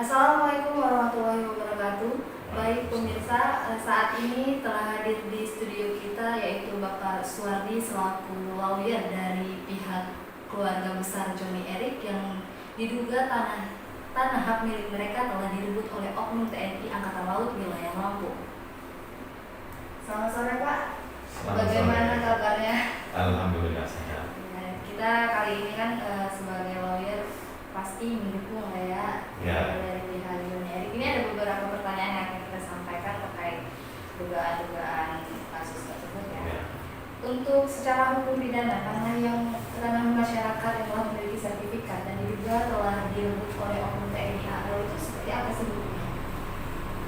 Assalamualaikum warahmatullahi wabarakatuh. Baik pemirsa, saat ini telah hadir di studio kita yaitu Bapak Suwardi selaku lawyer dari pihak keluarga besar Joni Erik yang diduga tanah hak milik mereka telah direbut oleh oknum TNI Angkatan Laut wilayah Lampung. Selamat sore Pak. Bagaimana kabarnya? Alhamdulillah sehat. Ya, kita kali ini kan sebagai lawyer pasti mendukung ya. Dari pihak Joni Erik. Ini ada beberapa pertanyaan yang akan kita sampaikan terkait dugaan kasus tersebut ya. Untuk secara hukum pidana, tanah masyarakat yang telah memiliki sertifikat dan diduga telah direbut oleh oknum TNI AL itu seperti apa sih?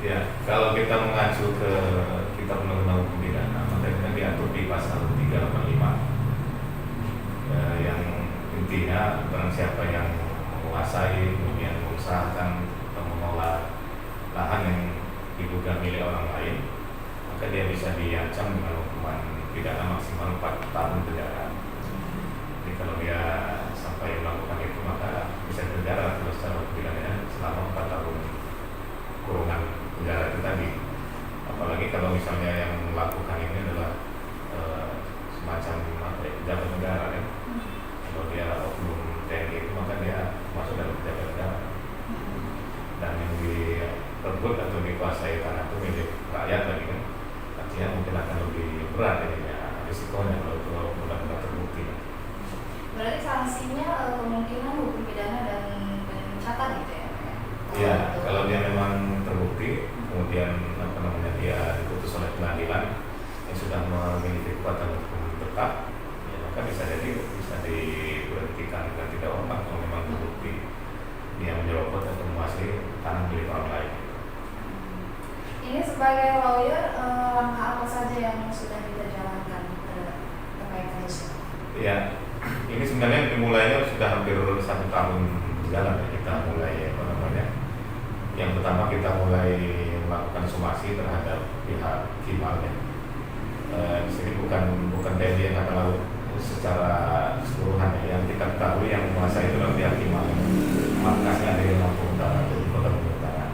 Ya, kalau kita mengacu ke Kitab Undang-Undang Hukum Pidana, maka itu diatur di pasal 385 yang intinya barang siapa yang menguasai, kemudian mengusahakan atau mengelola lahan yang diduga milik orang lain, maka dia bisa diancam dengan hukuman pidana maksimal 4 tahun penjara. Jadi kalau dia sampai melakukan itu maka bisa penjara terus secara pidananya selama 4 tahun kurungan penjara itu tadi. Apalagi kalau misalnya yang melakukan ini adalah semacam pejabat negara ya. Kalau dia oknum TNI itu maka dia masuk dalam pejabat negara. Dan yang direbut atau dikuasai tanah itu milik rakyat tadi kan, artinya mungkin akan lebih berat ya risikonya kalau benar-benar terbukti. Berarti sanksinya kemungkinan hukum pidana dan pemecatan gitu ya? Iya, kalau dia memang terbukti, kemudian dia diputus oleh pengadilan yang sudah memiliki kekuatan hukum tetap, ya, maka bisa diberhentikan dan tidak hormat kalau memang terbukti dia menyerobot atau menguasai tanah milik orang lain. Ini sebagai lawyer, langkah apa saja yang sudah kita jalankan terkait kasus? Ya, ini sebenarnya dimulainya sudah hampir 1 tahun berjalan ya, kita mulai yang pertama kita mulai melakukan somasi terhadap pihak Kimal ya. Di sini bukan TNI Angkatan Laut secara keseluruhan ya. Yang kita ketahui yang menguasai itu adalah pihak Kimal. Markasnya ada di Lampung Utara atau di Kota Lampung Utara.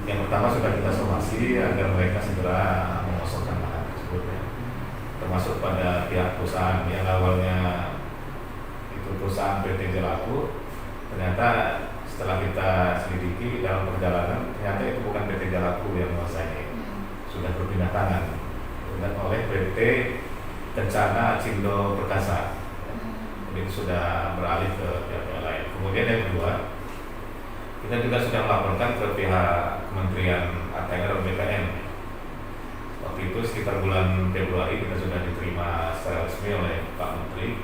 Yang pertama sudah kita somasi agar mereka segera mengosongkan lahan tersebut ya. Termasuk pada pihak perusahaan yang awalnya itu perusahaan PT Jelaku, ternyata setelah kita selidiki dalam perjalanan ternyata itu bukan PT Jalaku yang menguasai, sudah berpindah tangan dan oleh PT Kencana Cindo Perkasa. Jadi sudah beralih ke pihak lain. Kemudian yang kedua, kita juga sudah melaporkan ke pihak Kementerian ATR dan BPN. Waktu itu sekitar bulan Februari kita sudah diterima secara resmi oleh Pak Menteri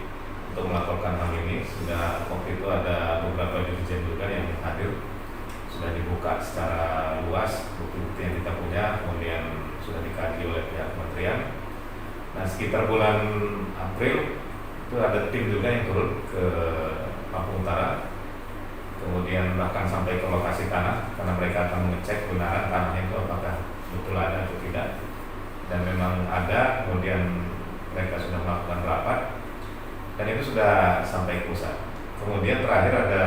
untuk melaporkan hal ini. Sudah waktu itu ada beberapa dirjen juga yang hadir, sudah dibuka secara luas bukti-bukti yang kita punya, kemudian sudah dikaji oleh pihak kementerian. Nah sekitar bulan April itu ada tim juga yang turun ke Lampung Utara, kemudian bahkan sampai ke lokasi tanah karena mereka akan mengecek kebenaran tanahnya itu apakah betul ada atau tidak, dan memang ada. Kemudian mereka sudah melakukan rapat dan itu sudah sampai pusat. Kemudian terakhir ada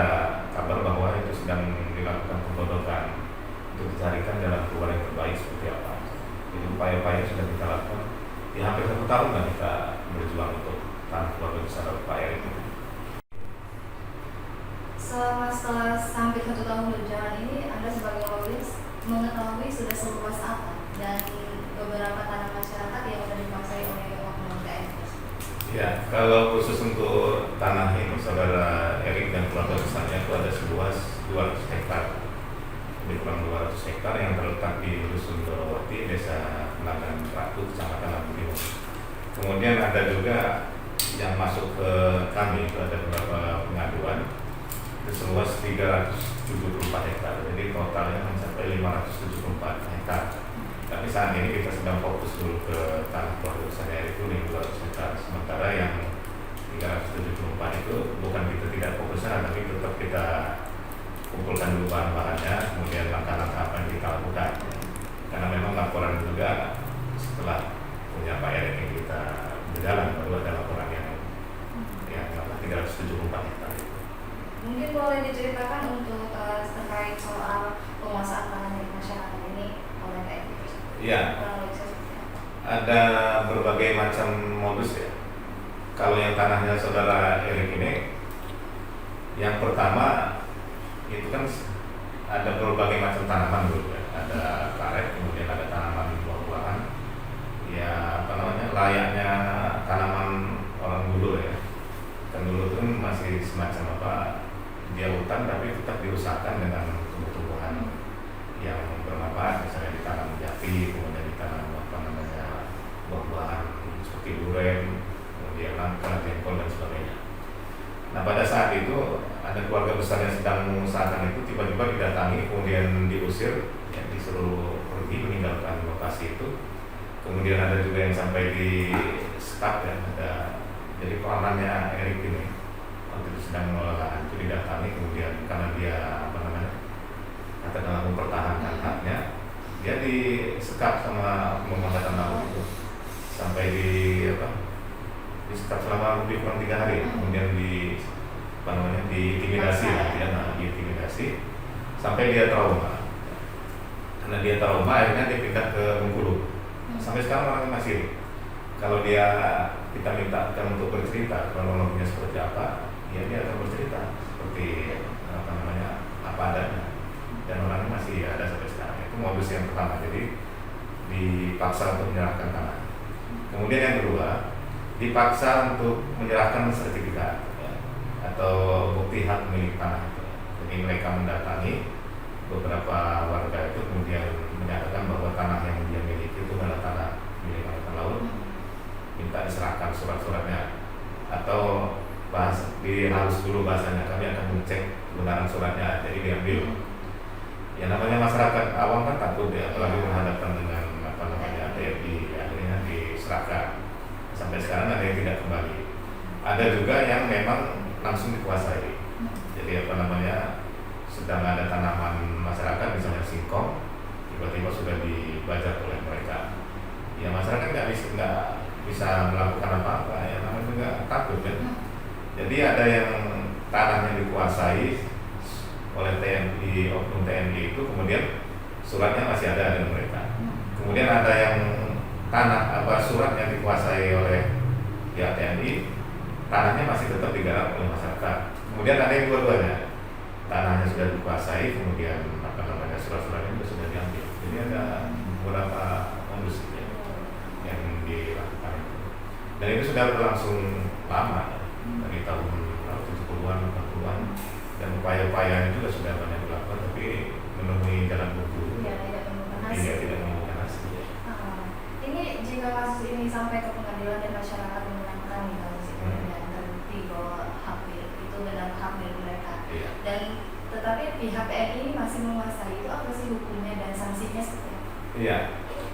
kabar bahwa itu sedang dilakukan penggodokan untuk dicarikan jalan keluar yang terbaik seperti apa. Jadi upaya-upaya sudah kita lakukan. Ya hampir 1 tahun lah kita berjuang untuk tanah keluarga besar Pak Erik. Setelah hampir 1 tahun berjalan ini, Anda sebagai lawyer mengetahui sudah seluas apa dan beberapa tanah masyarakat yang sudah dikuasai oleh oknum TNI? Ya, kalau khusus untuk tanah ini, saudara Erik dan keluarga besarnya itu ada seluas 200 hektar, lebih kurang 200 hektar yang terletak di Dusun Dorowati, Desa Kelangan Ratu, Kecamatan Lampung Timur. Kemudian ada juga yang masuk ke kami, itu ada beberapa pengaduan, itu seluas 374 hektar, jadi totalnya mencapai 574 hektar. Tapi saat ini kita sedang fokus dulu ke tanah keluarga besar Erik itu 200 hektar. Sementara yang 374 itu bukan kita tidak fokus sana, tapi tetap kita kumpulkan dulu bahan-bahannya, kemudian langkah-langkah apa yang kita lakukan. Karena memang laporan juga setelah punya Pak Erik yang kita berjalan, baru ada laporan yang 374 hektar itu. Mungkin boleh diceritakan untuk terkait soal penguasaan tanah milik masyarakat ini oleh TNI? Iya. Ada berbagai macam modus ya. Kalau yang tanahnya saudara Erik ini, yang pertama itu kan ada berbagai macam tanaman dulu ya. Ada karet, kemudian ada tanaman buah-buahan. Ya apa namanya, layaknya tanaman orang dulu ya. Kan dulu itu masih semacam apa, dia hutan tapi tetap dirusakkan dengan tumbuh-tumbuhan yang bermanfaat, misalnya ditanam jati, kemudian ditanam apa namanya buah-buahan seperti durian, kemudian nangka, jengkol dan sebagainya. Nah pada saat itu ada keluarga besar yang sedang mengusahakan itu tiba-tiba didatangi, kemudian diusir, ya, disuruh pergi meninggalkan lokasi itu. Kemudian ada juga yang sampai di staf ya, ada jadi komandannya Erik ini waktu itu sedang mengelola lahan itu didatangi, kemudian karena dia apa namanya katakanlah mempertahankan haknya, dia disekap sama pengangkatan laut itu sampai disekap selama lebih kurang 3 hari, kemudian diintimidasi ya, diintimidasi sampai dia trauma. Karena dia trauma akhirnya dia pindah ke Bengkulu. Sampai sekarang orangnya masih. Kalau kita minta untuk bercerita kronologinya seperti apa, ya dia akan bercerita seperti apa namanya apa adanya, dan orangnya masih ada sampai sekarang. Itu modus yang pertama, jadi dipaksa untuk menyerahkan tanah. Kemudian yang kedua, dipaksa untuk menyerahkan sertifikat ya, atau bukti hak milik tanah itu. Jadi mereka mendatangi beberapa warga itu, kemudian menyatakan bahwa tanah yang dia miliki itu adalah tanah milik angkatan laut, minta diserahkan surat-suratnya, atau harus dulu bahasanya, kami akan mengecek kebenaran suratnya, jadi diambil. Ya namanya masyarakat awam kan takut ya, apalagi berhadapan dengan apa namanya TNI, akhirnya diserahkan. Sampai sekarang ada yang tidak kembali. Ada juga yang memang langsung dikuasai. Jadi apa namanya, sedang ada tanaman masyarakat misalnya singkong, tiba-tiba sudah dibajak oleh mereka. Ya masyarakat nggak bisa melakukan apa-apa, ya namanya juga takut kan. Jadi ada yang tanahnya dikuasai oleh TNI, oknum TNI itu, kemudian suratnya masih ada dengan mereka. Kemudian ada yang surat yang dikuasai oleh pihak TNI, tanahnya masih tetap digarap oleh masyarakat. Kemudian ada yang dua-duanya, tanahnya sudah dikuasai, kemudian apa namanya surat-suratnya juga sudah diambil. Jadi ada beberapa modus ya, yang dilakukan itu. Dan itu sudah berlangsung lama dari tahun 70-an, 80-an, dan upaya-upayanya juga sudah banyak dilakukan, tapi menemui jalan buntu. Iya, tidak menemukan hasil. Ini jika kasus ini sampai ke pengadilan dan masyarakat menangkan nih kasus ini dan terbukti bahwa hak milik itu benar hak milik mereka. Iya. Dan tetapi pihak TNI ini masih menguasai, itu apa sih hukumnya dan sanksinya seperti apa? Iya,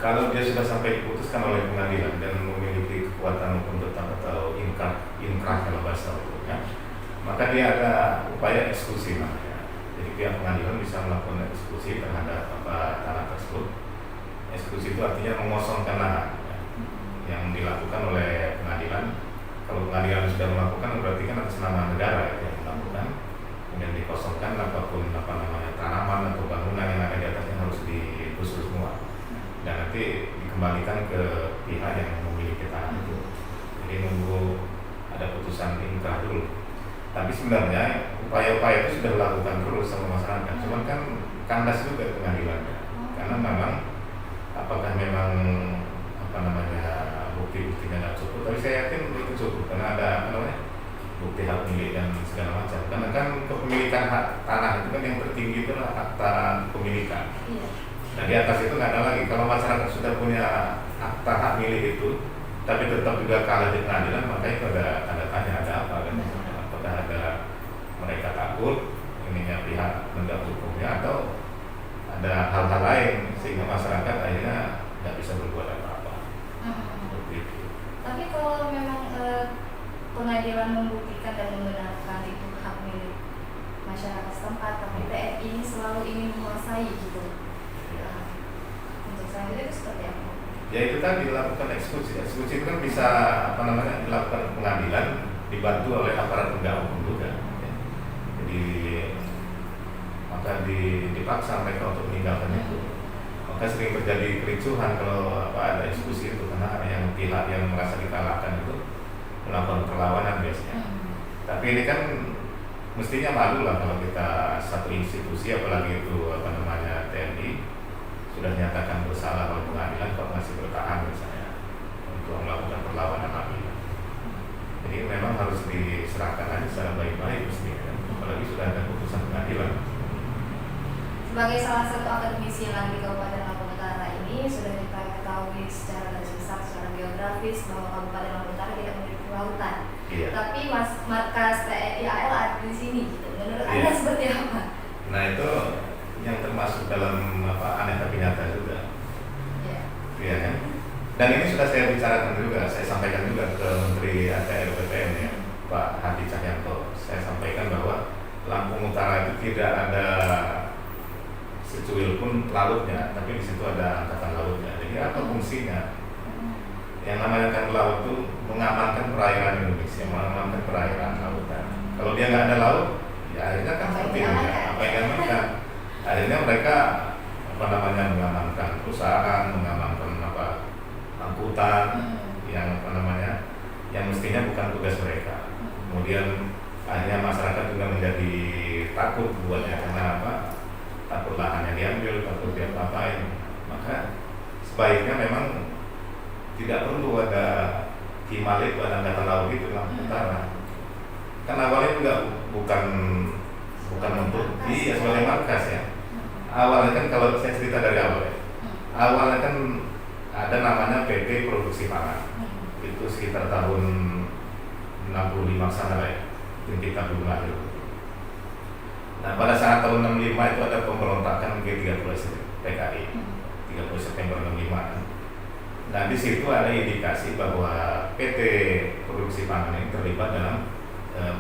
kalau dia sudah sampai diputuskan oleh pengadilan dan memiliki kekuatan hukum tetap atau inkrah kalau bahasa hukumnya, maka dia ada upaya eksekusi namanya. Jadi pihak pengadilan bisa melakukan eksekusi terhadap tanah tersebut. Eksekusi itu artinya mengosongkan lahan ya, yang dilakukan oleh pengadilan. Kalau pengadilan sudah melakukan, berarti kan atas nama negara yang melakukan. Kemudian dikosongkan, apapun tanaman atau bangunan yang ada di atasnya harus digusur semua, dan nanti dikembalikan ke pihak yang memiliki tanah itu. Jadi nunggu ada putusan inkrah dulu. Tapi sebenarnya upaya-upaya itu sudah dilakukan terus sama masyarakat. Cuman kan kandas juga pengadilannya, karena memang apakah memang bukti-buktinya tidak cukup. Tapi saya yakin itu cukup, karena ada bukti hak milik dan segala macam. Karena kan kepemilikan hak tanah itu kan yang tertinggi itu adalah akta kepemilikan. Iya. Nah di atas itu nggak ada lagi. Kalau masyarakat sudah punya akta hak milik itu, tapi tetap juga kalah di pengadilan, maka itu ada tanda tanya, ada apa kan? Apakah ada mereka takut ininya pihak penegak hukumnya, atau ada hal-hal lain sehingga masyarakat akhirnya nggak bisa berbuat apa-apa. Seperti itu. Tapi kalau memang pengadilan membuktikan dan membenarkan itu hak milik masyarakat setempat, tapi TNI ini selalu ingin menguasai gitu. Untuk selanjutnya itu seperti apa? Ya itu kan dilakukan eksekusi. Eksekusi itu kan bisa dilakukan pengadilan dibantu oleh aparat penegak hukum juga. Jadi maka maka dipaksa mereka untuk meninggalkan itu. Maka sering terjadi kericuhan kalau ada eksekusi itu, karena yang pihak yang merasa dikalahkan itu melakukan perlawanan biasanya. Tapi ini kan mestinya malu lah kalau kita satu institusi, apalagi itu TNI sudah dinyatakan bersalah oleh pengadilan kok masih bertahan misalnya untuk melakukan perlawanan lagi. Jadi memang harus diserahkan aja secara baik-baik mestinya kan? Apalagi sudah ada putusan pengadilan. Sebagai salah satu akademisi yang ada di Kabupaten Lampung Utara ini, sudah kita ketahui secara garis besar, secara geografis bahwa Kabupaten Lampung Utara tidak memiliki lautan. Iya. Tapi markas TNI AL ada di sini. Gitu. Menurut Anda seperti apa? Nah itu yang termasuk dalam aneh tapi nyata juga. Iya. Iya kan? Dan ini sudah saya bicarakan juga, saya sampaikan juga ke Menteri ATR BPN ya, Pak Hadi Cahyanto. Saya sampaikan bahwa Lampung Utara itu tidak ada secuil pun lautnya, tapi di situ ada angkatan lautnya. Jadi apa fungsinya? Yang namanya angkatan laut itu mengamankan perairan Indonesia, mengamankan perairan lautan. Kalau dia nggak ada laut, ya akhirnya kan seperti ini. Apa yang diamankan? Akhirnya mereka mengamankan perusahaan, mengamankan angkutan, yang yang mestinya bukan tugas mereka. Kemudian akhirnya masyarakat juga menjadi takut buatnya karena takut lahannya diambil, takut dia apa-apain. Maka sebaiknya memang tidak perlu ada Himalik, ada angkatan laut itu Lampung Utara. Kan awalnya juga bukan untuk sebagai markas ya. Awalnya kan kalau saya cerita dari awal ya, awalnya kan ada namanya PT Produksi Pangan. Itu sekitar tahun 65 sana lah ya, yang kita belum lahir. Nah pada saat tahun 65 itu ada pemberontakan G30 PKI, 30 September 65. Nah di situ ada indikasi bahwa PT Produksi Pangan ini terlibat dalam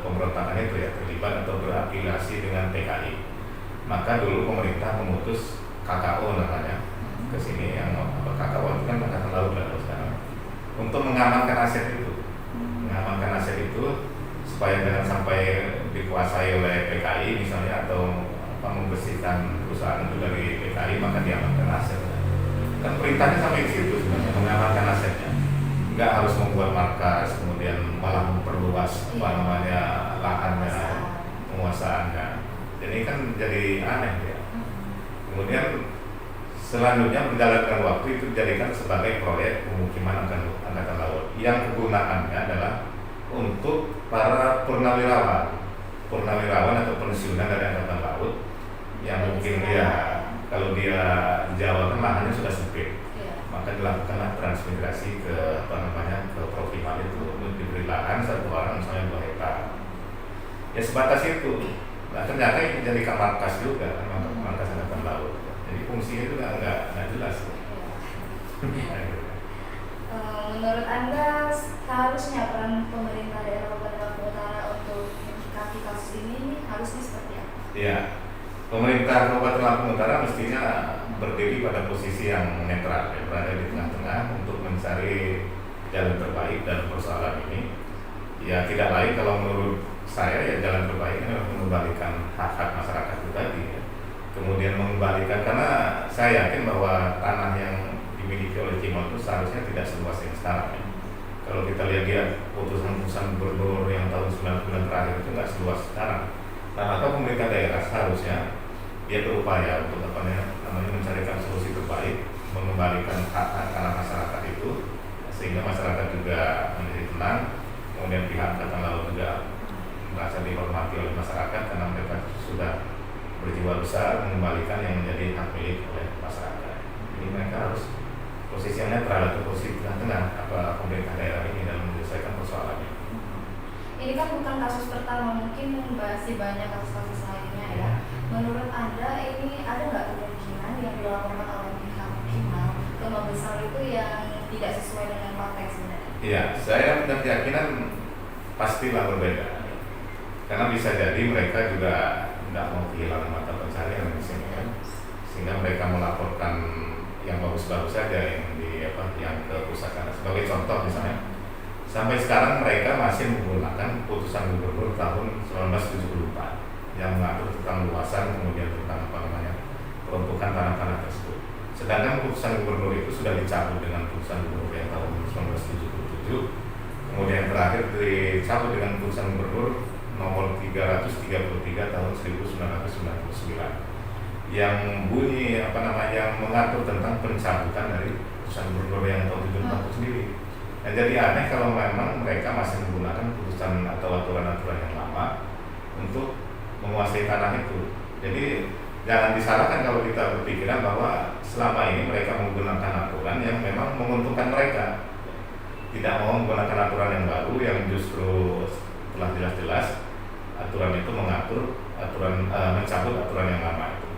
pemberontakan itu ya, terlibat atau berafiliasi dengan PKI. Maka dulu pemerintah memutus KKO namanya ke sini, yang KKO itu kan angkatan laut lah sekarang, untuk mengamankan aset itu, supaya jangan sampai dikuasai oleh PKI misalnya, atau membersihkan perusahaan itu dari PKI, maka diamankan aset. Kan perintahnya sampai di situ sebenarnya, mengamankan asetnya. Nggak harus membuat markas, kemudian malah memperluas lahannya, penguasaannya. Jadi kan jadi aneh ya. Kemudian selanjutnya berjalan dengan waktu itu dijadikan sebagai proyek pemukiman angkatan laut yang kegunaannya adalah untuk para purnawirawan atau pensiunan dari angkatan laut yang mungkin kalau dia di Jawa kan lahannya sudah sempit, maka dilakukanlah transmigrasi ke ke Provimal itu, diberi lahan satu orang misalnya 2 hektar. Ya sebatas itu. Nah ternyata ini jadi markas juga, markas angkatan laut. Jadi fungsinya itu nggak jelas. Menurut Anda seharusnya peran pemerintah daerah Kabupaten Lampung Utara untuk menyikapi kasus ini harusnya seperti apa? Iya, pemerintah Kabupaten Lampung Utara mestinya berdiri pada posisi yang netral, ya, berada di tengah-tengah untuk mencari jalan terbaik dalam persoalan ini. Ya tidak lain kalau menurut saya ya jalan terbaik adalah mengembalikan hak-hak masyarakat itu tadi ya. Kemudian mengembalikan, karena saya yakin bahwa tanah yang dimiliki oleh Cimol itu seharusnya tidak seluas yang sekarang ya. Kalau kita lihat putusan gubernur yang tahun 99 terakhir itu nggak seluas sekarang. Nah maka pemerintah daerah seharusnya dia berupaya untuk mencarikan solusi terbaik, mengembalikan hak-hak tanah masyarakat itu sehingga masyarakat juga menjadi tenang. Kemudian pihak angkatan laut juga merasa dihormati oleh masyarakat karena mereka sudah berjiwa besar mengembalikan yang menjadi hak milik oleh masyarakat. Jadi mereka harus posisinya netral atau posisi tengah-tengah pemerintah daerah ini dalam menyelesaikan persoalannya. Ini kan bukan kasus pertama, mungkin masih banyak kasus-kasus lainnya ya. Menurut Anda ini ada nggak kemungkinan yang dilaporkan oleh pihak Kimal ke Mabesar itu yang tidak sesuai dengan fakta sebenarnya? Iya, saya punya keyakinan pastilah berbeda. Karena bisa jadi mereka juga tidak mau kehilangan mata pencarian di sini kan, sehingga mereka melaporkan yang bagus-bagus saja yang ke pusat. Sebagai contoh misalnya, sampai sekarang mereka masih menggunakan putusan gubernur tahun 1974 yang mengatur tentang luasan, kemudian tentang peruntukan tanah-tanah tersebut. Sedangkan keputusan gubernur itu sudah dicabut dengan keputusan gubernur yang tahun 1977, kemudian terakhir dicabut dengan keputusan gubernur nomor 333 tahun 1999 yang bunyi yang mengatur tentang pencabutan dari keputusan gubernur yang tahun 74 itu sendiri. Dan jadi aneh kalau memang mereka masih menggunakan keputusan atau aturan-aturan yang lama untuk menguasai tanah itu. Jadi jangan disalahkan kalau kita berpikiran bahwa selama ini mereka menggunakan aturan yang memang menguntungkan mereka, tidak mau menggunakan aturan yang baru yang justru telah jelas-jelas aturan itu mengatur mencabut aturan yang lama itu.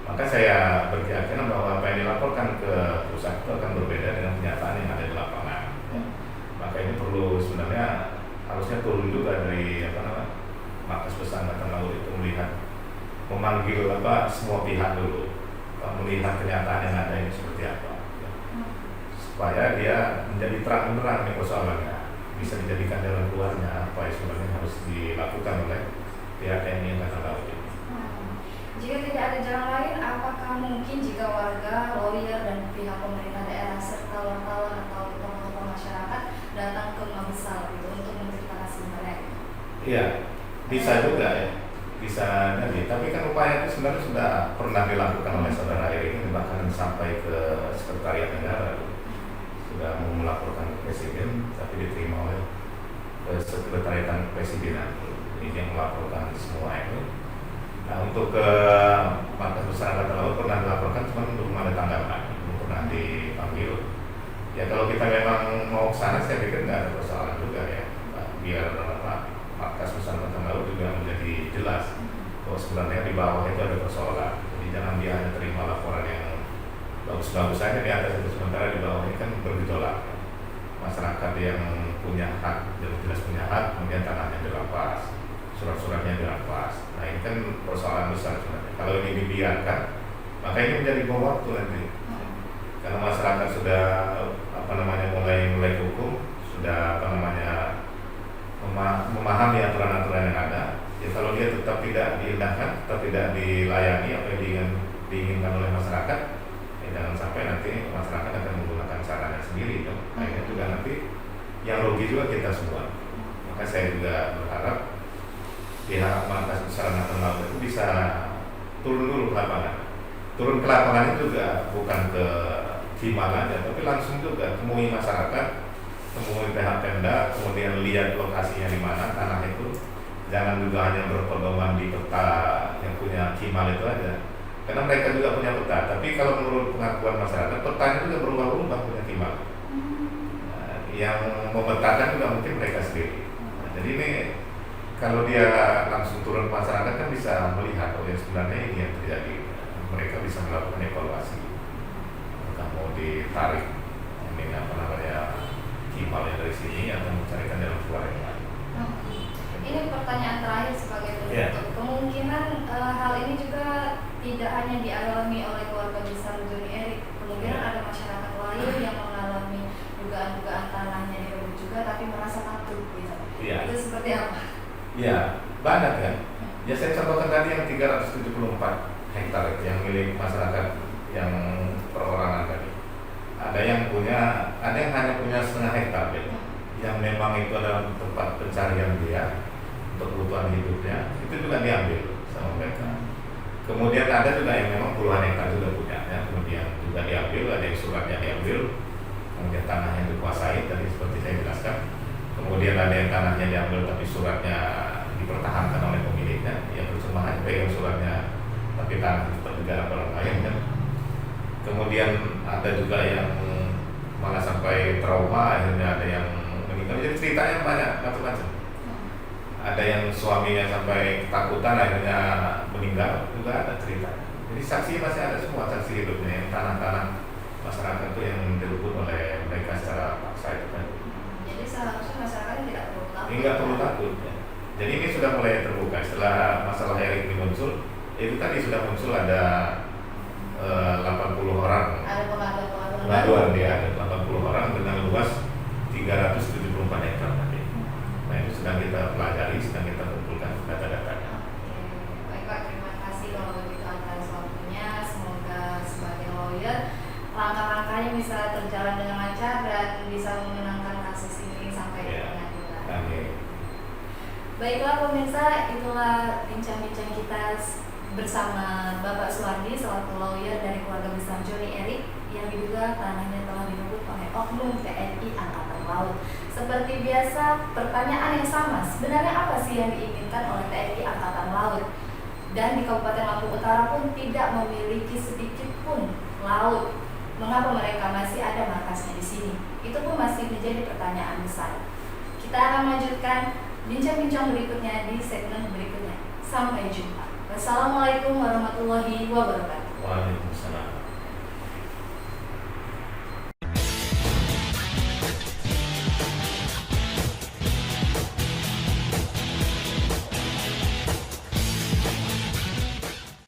Maka saya berkeyakinan bahwa apa yang dilaporkan ke pusat itu akan berbeda dengan kenyataan yang ada di lapangan. Maka ini perlu sebenarnya harusnya turun juga dari Markas Besar Angkatan Laut itu memanggil semua pihak dulu, melihat kenyataan yang ada ini seperti apa, supaya dia menjadi terang benderang nih persoalannya, bisa dijadikan jalan keluarnya apa yang sebenarnya harus dilakukan oleh pihak TNI Angkatan Laut ini. Jika tidak ada jalan lain, apakah mungkin jika warga, lawyer, dan pihak pemerintah daerah serta wartawan atau tokoh-tokoh masyarakat datang ke Mabesal gitu untuk menceritakan sebenarnya? Iya, bisa juga ya, bisa jadi. Tapi kan upaya itu sebenarnya sudah pernah dilakukan oleh saudara Erik, bahkan sampai ke Sekretariat Negara, sudah mau melaporkan ke Presiden, tapi diterima oleh Sekretariat Presidenan. Ini yang melaporkan semua itu. Nah, untuk ke Markas Besar Angkatan Laut pernah dilaporkan, cuma belum ada tanggapan, belum pernah dipanggil. Ya kalau kita memang mau ke sana, saya pikir nggak ada persoalan juga ya, biar Markas Besar Angkatan Laut juga menjadi jelas bahwa sebenarnya di bawah itu ada persoalan. Jadi jangan dia hanya terima laporan yang bagus-bagus saja di atas itu, sementara di bawah ini kan bergejolak. Masyarakat yang punya hak, jelas punya hak, kemudian tanahnya dirampas, surat-suratnya dirampas. Nah ini kan persoalan besar sebenarnya. Kalau ini dibiarkan, maka ini menjadi bom waktu nanti. Karena masyarakat sudah mulai melek hukum, sudah memahami aturan-aturan yang ada. Ya kalau dia tetap tidak diindahkan, tetap tidak dilayani apa yang diinginkan oleh masyarakat, ya jangan sampai nanti masyarakat akan menggunakan caranya sendiri. Nah ini juga nanti yang rugi juga kita semua. Maka saya juga berharap pihak Markas Besar Angkatan Laut itu bisa turun dulu ke lapangan. Turun ke lapangan itu juga bukan ke Kimal aja, tapi langsung juga temui masyarakat, temui pihak Pemda, kemudian lihat lokasinya di mana tanah itu. Jangan juga hanya berpedoman di peta yang punya Kimal itu aja, karena mereka juga punya peta. Tapi kalau menurut pengakuan masyarakat, petanya juga berubah-ubah punya Kimal. Nah, yang memetakan juga mungkin mereka sendiri. Nah, jadi ini kalau dia langsung turun ke masyarakat kan bisa melihat oh ya sebenarnya ini yang terjadi. Mereka bisa melakukan evaluasi. Apakah mau ditarik Kimalnya dari sini atau mencarikan jalan keluar yang lain. Ini pertanyaan terakhir sebagai penutup. Kemungkinan hal ini juga tidak hanya dialami oleh keluarga besar Joni Erik. Kemungkinan ada masyarakat lain yang mengalami dugaan-dugaan tanahnya direbut juga tapi merasa takut gitu. Itu seperti apa? Ya, banyak kan. Ya saya contohkan tadi yang 374 hektar yang milik masyarakat yang perorangan tadi. Ada yang hanya punya setengah hektar gitu. Yang memang itu adalah tempat pencarian dia untuk kebutuhan hidupnya, itu juga diambil sama mereka. Kemudian ada juga yang memang puluhan hektar juga punya, ya. Kemudian juga diambil, ada yang suratnya diambil, kemudian tanahnya dikuasai tadi seperti saya jelaskan. Kemudian ada yang tanahnya diambil tapi suratnya dipertahankan oleh pemiliknya, ya percuma aja pegang suratnya tapi tanah tetap negara orang lain kan. Kemudian ada juga yang malah sampai trauma, akhirnya ada yang meninggal. Jadi ceritanya banyak macam-macam. Ada yang suaminya sampai ketakutan akhirnya meninggal, juga ada cerita. Jadi saksi masih ada semua, saksi hidupnya yang tanah-tanah masyarakat itu yang direbut oleh mereka secara paksa itu kan. Jadi seharusnya masyarakat tidak perlu takut. Tidak perlu takut. Ya. Jadi ini sudah mulai terbuka setelah masalah Erik ini muncul. Itu tadi sudah muncul ada 80 orang. Ada pengaduan dia ada 80 orang dengan luas 374 hektar tadi. Nah itu sedang kita pelajari, sedang kita kumpulkan data-datanya. Baiklah pemirsa, itulah bincang-bincang kita bersama Bapak Suwardi selaku lawyer dari keluarga besar Joni Erik yang diduga tanahnya telah direbut oleh oknum TNI Angkatan Laut. Seperti biasa, pertanyaan yang sama, sebenarnya apa sih yang diinginkan oleh TNI Angkatan Laut? Dan di Kabupaten Lampung Utara pun tidak memiliki sedikit pun laut. Mengapa mereka masih ada markasnya di sini? Itu pun masih menjadi pertanyaan besar. Kita akan melanjutkan bincang-bincang berikutnya di segmen berikutnya. Sampai jumpa. Wassalamualaikum warahmatullahi wabarakatuh. Waalaikumsalam.